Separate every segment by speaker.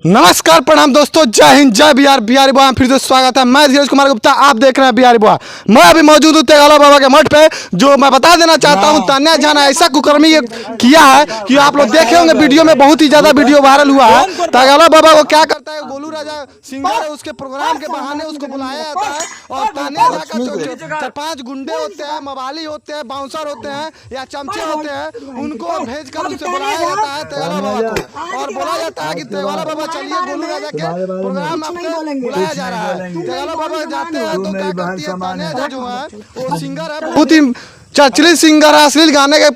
Speaker 1: नमस्कार प्रणाम दोस्तों, जय हिंद, जय बिहार। बिहारी बुआ फिर से स्वागत है। मैं धीरज कुमार गुप्ता, आप देख रहे हैं बिहारी बुआ। मैं अभी मौजूद हूँ तेगाला बाबा के मठ पे। जो मैं बता देना चाहता हूँ, तान्या झा ने ऐसा कुकर्मी किया है कि आप लोग देखे होंगे वीडियो में, बहुत ही ज्यादा वीडियो वायरल हुआ है। तेगाला बाबा को क्या करता है, गोलू राजा सिंगर है, उसके प्रोग्राम के बहाने उसको बुलाया जाता है और तान्या झा का 4-5 गुंडे होते हैं, मवाली होते हैं, बाउंसर होते हैं या चमचे होते हैं, उनको भेजकर उनसे बुलाया जाता है तेगाला बाबा को और बोला जाता है कि तेगाला बाबा चलिए, गोलू राजा के प्रोग्राम आपको बुलाया जा रहा है। तेगाला बाबा जाते हैं तो क्या करती है, तान्या झा जो है वो सिंगर है, बहुत ही चर्चित सिंगर है, अश्लील गाने के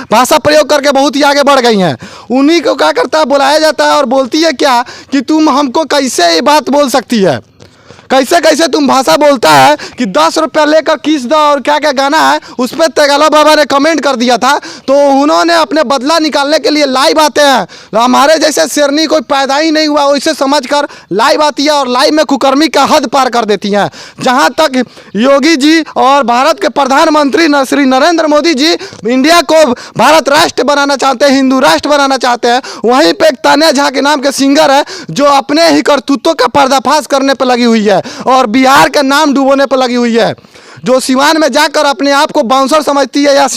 Speaker 1: भाषा प्रयोग करके बहुत ही आगे बढ़ गई हैं। उन्हीं को क्या करता है, बुलाया जाता है और बोलती है क्या कि तुम हमको कैसे ये बात बोल सकती है, कैसे कैसे तुम भाषा बोलता है कि 10 रुपया लेकर किस दो और क्या क्या गाना है। उस पर तेगाला बाबा ने कमेंट कर दिया था, तो उन्होंने अपने बदला निकालने के लिए लाइव आते हैं। हमारे जैसे शेरनी कोई पैदा ही नहीं हुआ वैसे समझकर लाइव आती है और लाइव में कुकर्मी का हद पार कर देती हैं। जहां तक योगी जी और भारत के प्रधानमंत्री श्री नरेंद्र मोदी जी इंडिया को भारत राष्ट्र बनाना चाहते हैं, हिंदू राष्ट्र बनाना चाहते हैं, वहीं पर एक तान्या झा के नाम के सिंगर है जो अपने ही करतूतों का पर्दाफाश करने पर लगी हुई है और बिहार का नाम डुबोने पर लगी हुई है। जो सिवान में जाकर अपने आप को बाउंसर समझती है या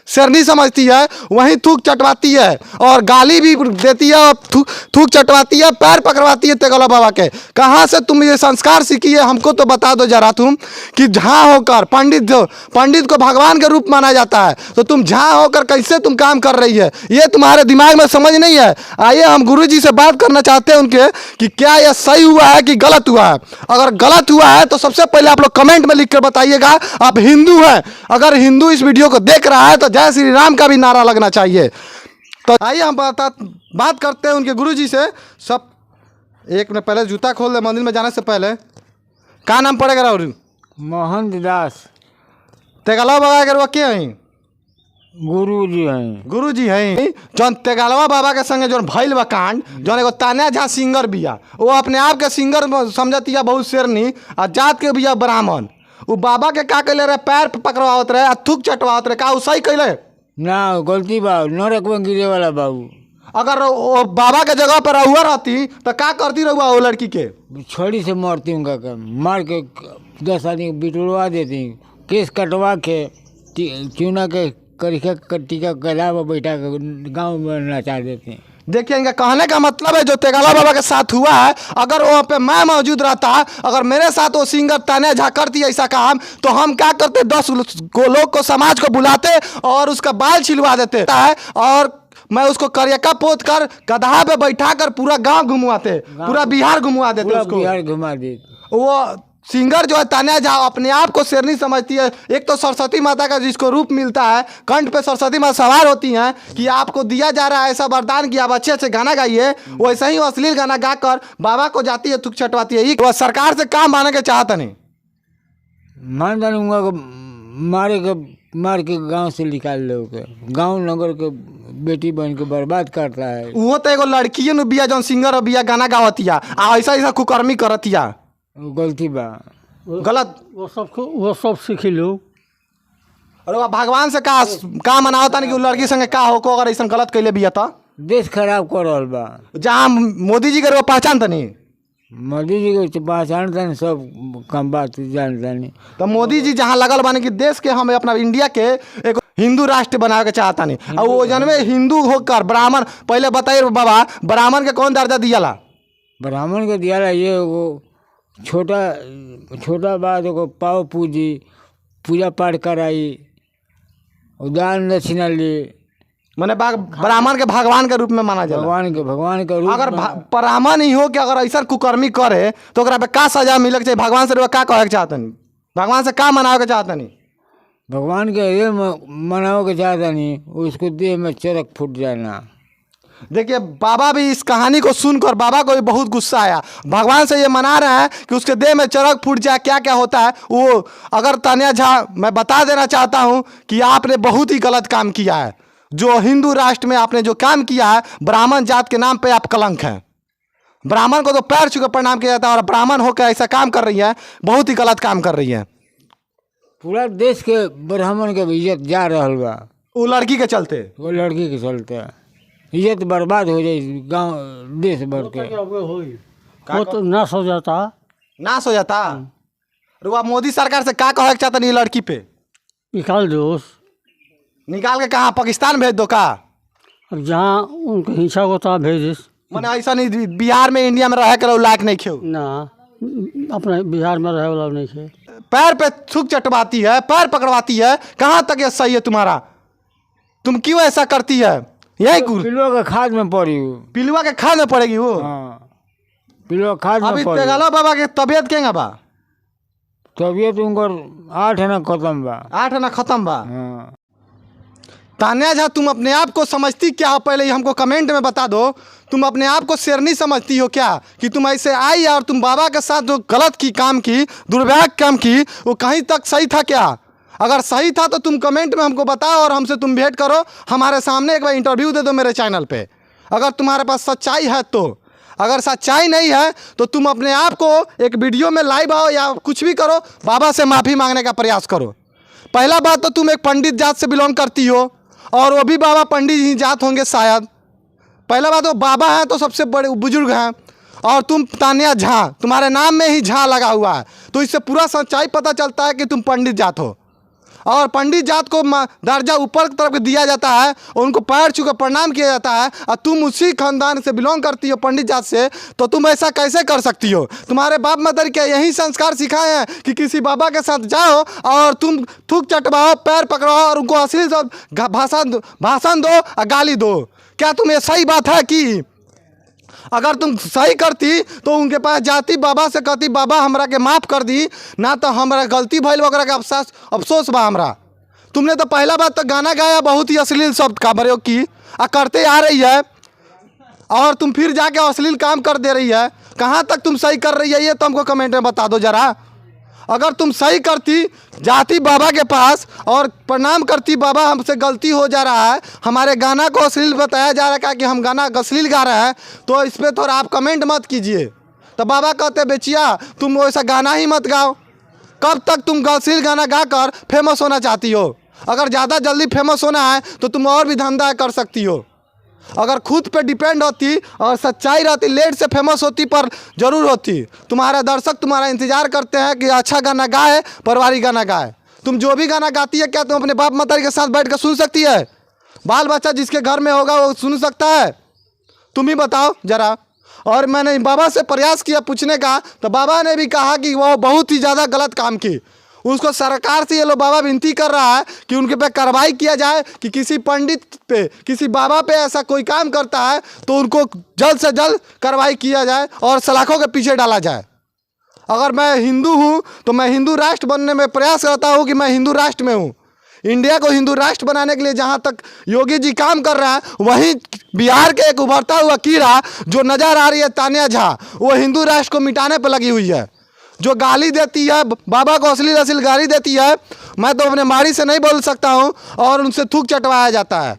Speaker 1: शेरनी समझती है, वहीं थूक चटवाती है और गाली भी देती है और थूक चटवाती है, पैर पकड़वाती है तेगाला बाबा के। कहाँ से तुम ये संस्कार सीखी है, हमको तो बता दो जरा तुम कि झाँ होकर पंडित को भगवान के रूप माना जाता है, तो तुम झाँ होकर कैसे तुम काम कर रही है, ये तुम्हारे दिमाग में समझ नहीं है। आइए हम गुरु जी से बात करना चाहते हैं उनके कि क्या यह सही हुआ है कि गलत हुआ है। अगर गलत हुआ है तो सबसे पहले आप लोग कमेंट में लिख कर बताइएगा आप हिंदू हैं। अगर हिंदू इस वीडियो को देख रहा है तो जय श्री राम का भी नारा लगना चाहिए। तो आइए हम बात करते हैं उनके गुरुजी से। सब एक मिनट पहले जूता खोल ले, मंदिर में जाने से पहले क्या नाम पड़ेगा राहुल?
Speaker 2: मोहन दास।
Speaker 1: तेगाला बाबा के रुआ क्या हैं?
Speaker 2: गुरुजी हैं।
Speaker 1: गुरुजी हैं। जौन तेगालवा बाबा के संगे जौन भइल बा कांड, जौन एगो तान्या झा सिंगर बिया, वो अपने आप के सिंगर समझती है, बहुत शेरनी आ जात के बिया ब्राह्मण। वो बाबा के का कैले रहे, पैर पकड़वावत रहे, थूक चटवावत रहे, का वो सही कैले
Speaker 2: ना? गलती बा, नरक में गिरे वाला बाबू।
Speaker 1: अगर वो बाबा के जगह पर रहुआ रहती तो क्या करती रहुआ वो लड़की के?
Speaker 2: छड़ी से मारती उनका, मार के 10 आदमी बिटुड़वा देती, केस कटवा के चूना के करिका टीका गला में बैठा के गाँव में नचा देते हैं।
Speaker 1: देखिए, इनका कहने का मतलब है जो तेगाला बाबा के साथ हुआ है, अगर वहाँ पे मैं मौजूद रहता, अगर मेरे साथ वो सिंगर तान्या झा करती ऐसा काम, तो हम क्या करते, 10 लोग को, समाज को बुलाते और उसका बाल छिलवा देते है और मैं उसको करियका पोत कर गधा पे बैठा कर पूरा गांव घुमवाते, पूरा बिहार घुमवा देते, उसको
Speaker 2: बिहार घुमा देते।
Speaker 1: वो सिंगर जो है तान्या झा अपने आप को शेरनी समझती है। एक तो सरस्वती माता का जिसको रूप मिलता है, कंठ पे सरस्वती माता सवार होती हैं कि आपको दिया जा रहा है ऐसा वरदान कि आप अच्छे अच्छे गाना गाइए, वैसे ही अश्लील गाना गाकर बाबा को जाती है, थूक चटवाती है। वो सरकार से काम माने के चाहता नहीं,
Speaker 2: मान जानूंगा मार के गांव से निकाल लो के, गांव नगर के बेटी बन के बर्बाद करता है।
Speaker 1: वो तो एगो लड़की है बिया जौन सिंगर बिया गाना गावतिया, ऐसा ऐसा कुकर्मी करतिया,
Speaker 2: गलती बा,
Speaker 1: गलत।
Speaker 2: वो सब सीखी लो।
Speaker 1: अरे भगवान से का मनावता नहीं कि लड़की संगे का हो को, अगर ऐसा गलत कैले बिया तो
Speaker 2: देश खराब कर रहा बा।
Speaker 1: जहाँ मोदी जी के पहचानता नहीं,
Speaker 2: मोदी जी को पहचानता नहीं, सब कम बात जानता नहीं।
Speaker 1: तो मोदी जी जहाँ लगल बानी कि देश के हम अपना इंडिया के एक हिंदू राष्ट्र बना के चाहता नहीं, और वो जन्मे हिंदू होकर ब्राह्मण, पहले बताइए बाबा ब्राह्मण के कौन दर्जा दियाला?
Speaker 2: ब्राह्मण के दियाला ये वो छोटा बात को पाव पूजी, पूजा पाठ कराई, दान दक्षिणा ली,
Speaker 1: मैंने ब्राह्मण के भगवान के रूप में माना जाए।
Speaker 2: भगवान के रूप। अगर
Speaker 1: ब्राह्मण ही हो कि अगर ऐसा कुकर्मी करे तो ओकरा पे का सजा मिले चाहिए? भगवान से का कहे के चाहता नहीं, भगवान से का मनावे के चाहता नहीं?
Speaker 2: भगवान के ये मनावे के चाहता नहीं, उसको देह में चरक फूट जाना।
Speaker 1: देखिए, बाबा भी इस कहानी को सुनकर बाबा को भी बहुत गुस्सा आया। भगवान से ये मना रहे हैं कि उसके देह में चरक फूट जाए, क्या क्या होता है वो। अगर तान्या झा, मैं बता देना चाहता हूँ कि आपने बहुत ही गलत काम किया है। जो हिंदू राष्ट्र में आपने जो काम किया है, ब्राह्मण जात के नाम पे आप कलंक हैं। ब्राह्मण को तो पैर छू कर प्रणाम किया जाता है और ब्राह्मण होकर ऐसा काम कर रही है, बहुत ही गलत काम कर रही है।
Speaker 2: पूरा देश के ब्राह्मण के इज्जत जा रहा बा,
Speaker 1: वो लड़की के चलते,
Speaker 2: वो लड़की के चलते। इज्जत बर्बाद हो जाए गांव देश भर के।
Speaker 3: वो तो नाश हो जाता।
Speaker 1: नाश हो जाता। रुआ मोदी सरकार से का कहे चाहता नहीं लड़की पे?
Speaker 3: निकाल दो,
Speaker 1: निकाल के कहाँ, पाकिस्तान भेज दो का?
Speaker 3: अब जहाँ उनको हिंसा होता भेज
Speaker 1: मैंने ऐसा नहीं बिहार में इंडिया में रह कर लायक नहीं खेव
Speaker 3: ना, अपने बिहार में रहे वाला नहीं है।
Speaker 1: पैर पे थूक चटवाती है, पैर पकड़वाती है, कहाँ तक ये सही है तुम्हारा? तुम क्यों ऐसा करती है? यही
Speaker 2: पिलुआ के खाद में पड़ी वो।
Speaker 1: पिलुआ के खाद में पड़ेगी वो।
Speaker 2: हाँ, पिलुआ खाद में
Speaker 1: अभी
Speaker 2: पड़ी।
Speaker 1: तेगाला बाबा के तबियत केंगा बा?
Speaker 2: तबियत उनकर 8 आना खत्म बा।
Speaker 1: 8 आना खत्म बा।
Speaker 2: हाँ।
Speaker 1: तान्या झा, तुम अपने आप को समझती क्या हो? पहले हमको कमेंट में बता दो। तुम अपने आप को शेरनी समझती हो क्या कि तुम ऐसे आई और तुम बाबा के साथ जो गलत की काम की, दुर्भाग्य काम की, वो कहीं तक सही था क्या? अगर सही था तो तुम कमेंट में हमको बताओ और हमसे तुम भेंट करो, हमारे सामने एक बार इंटरव्यू दे दो मेरे चैनल पे, अगर तुम्हारे पास सच्चाई है तो। अगर सच्चाई नहीं है तो तुम अपने आप को एक वीडियो में लाइव आओ या कुछ भी करो, बाबा से माफ़ी मांगने का प्रयास करो। पहला बात तो तुम एक पंडित जात से बिलोंग करती हो और वो भी बाबा पंडित ही जात होंगे शायद। पहला बात तो बाबा हैं तो सबसे बड़े बुजुर्ग हैं, और तुम तान्या झा, तुम्हारे नाम में ही झा लगा हुआ है, तो इससे पूरा सच्चाई पता चलता है कि तुम पंडित जात हो। और पंडित जात को दर्जा ऊपर की तरफ दिया जाता है, उनको पैर छू कर प्रणाम किया जाता है, और तुम उसी खानदान से बिलोंग करती हो, पंडित जात से, तो तुम ऐसा कैसे कर सकती हो? तुम्हारे बाप मदर के यही संस्कार सिखाए हैं कि किसी बाबा के साथ जाओ और तुम थूक चटवाओ, पैर पकड़ाओ और उनको अश्लील भाषण दो और गाली दो। क्या तुम ये सही बात है कि अगर तुम सही करती तो उनके पास जाती, बाबा से कहती बाबा हमरा के माफ़ कर दी ना, तो हमरा गलती भइल वगैरह का अफसोस बा हमरा। तुमने तो पहला बात तो गाना गाया, बहुत ही अश्लील शब्द का प्रयोग की और करते आ रही है, और तुम फिर जाके अश्लील काम कर दे रही है। कहाँ तक तुम सही कर रही है ये तो हमको कमेंट में बता दो ज़रा। अगर तुम सही करती, जाती बाबा के पास और प्रणाम करती, बाबा हमसे गलती हो जा रहा है, हमारे गाना को अश्लील बताया जा रहा है कि हम गाना अश्लील गा रहे हैं, तो इस पर थोड़ा आप कमेंट मत कीजिए। तो बाबा कहते बेचिया तुम वैसा गाना ही मत गाओ। कब तक तुम अश्लील गाना गाकर फेमस होना चाहती हो? अगर ज़्यादा जल्दी फेमस होना है तो तुम और भी धंधा कर सकती हो। अगर खुद पे डिपेंड होती और सच्चाई रहती, लेट से फेमस होती पर ज़रूर होती। तुम्हारे दर्शक तुम्हारा इंतज़ार करते हैं कि अच्छा गाना गाए, पारिवारिक गाना गाए। तुम जो भी गाना गाती है क्या तुम अपने बाप मतारी के साथ बैठ कर सुन सकती है? बाल बच्चा जिसके घर में होगा वो सुन सकता है? तुम ही बताओ ज़रा। और मैंने बाबा से प्रयास किया पूछने का, तो बाबा ने भी कहा कि वो बहुत ही ज़्यादा गलत काम की। उसको सरकार से ये लो बाबा विनती कर रहा है कि उनके पे कार्रवाई किया जाए कि किसी पंडित पे, किसी बाबा पे ऐसा कोई काम करता है तो उनको जल्द से जल्द कार्रवाई किया जाए और सलाखों के पीछे डाला जाए। अगर मैं हिंदू हूँ तो मैं हिंदू राष्ट्र बनने में प्रयास करता हूँ कि मैं हिंदू राष्ट्र में हूँ। इंडिया को हिंदू राष्ट्र बनाने के लिए जहाँ तक योगी जी काम कर रहे हैं, वहीं बिहार के एक उभरता हुआ कीड़ा जो नज़र आ रही है तान्या झा, वो हिंदू राष्ट्र को मिटाने पर लगी हुई है। जो गाली देती है, बाबा को अश्लील गाली देती है, मैं तो अपने मारी से नहीं बोल सकता हूँ, और उनसे थूक चटवाया जाता है।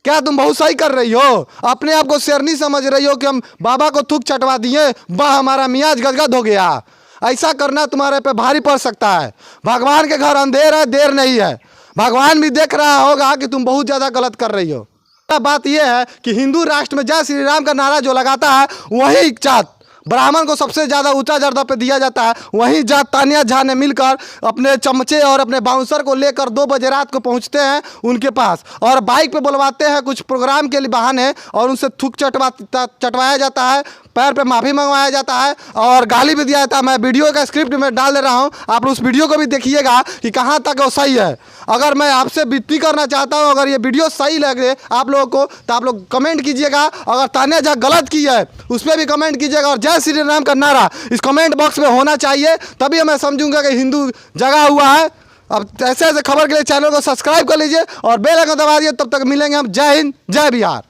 Speaker 1: क्या तुम बहुत सही कर रही हो? अपने आप को शेरनी समझ रही हो कि हम बाबा को थूक चटवा दिए, वाह हमारा मियाज गदगद हो गया। ऐसा करना तुम्हारे पे भारी पड़ सकता है। भगवान के घर अंधेर है, देर नहीं है। भगवान भी देख रहा होगा कि तुम बहुत ज़्यादा गलत कर रही हो। बात यह है कि हिंदू राष्ट्र में जय श्री राम का नारा जो लगाता है, वही जात ब्राह्मण को सबसे ज़्यादा ऊंचा दर्जा पे दिया जाता है। वहीं जात तान्या झा ने मिलकर अपने चमचे और अपने बाउंसर को लेकर 2 बजे रात को पहुंचते हैं उनके पास, और बाइक पे बुलवाते हैं कुछ प्रोग्राम के लिए बहाने, और उनसे थूक चटवाया जाता है, पैर पे माफ़ी मंगवाया जाता है और गाली भी दिया जाता है। मैं वीडियो का स्क्रिप्ट में डाल दे रहा हूँ, आप उस वीडियो को भी देखिएगा कि कहाँ तक वो सही है। अगर मैं आपसे विनती करना चाहता हूँ, अगर ये वीडियो सही लगे आप लोगों को तो आप लोग कमेंट कीजिएगा। अगर तान्या झा गलत की है उस पर भी कमेंट कीजिएगा, और जय श्री राम का नारा इस कमेंट बॉक्स में होना चाहिए, तभी मैं समझूंगा कि हिंदू जगा हुआ है। अब ऐसे ऐसे खबर के लिए चैनल को सब्सक्राइब कर लीजिए और बेल आइकन दबा दिए। तब तक मिलेंगे हम। जय हिंद, जय बिहार।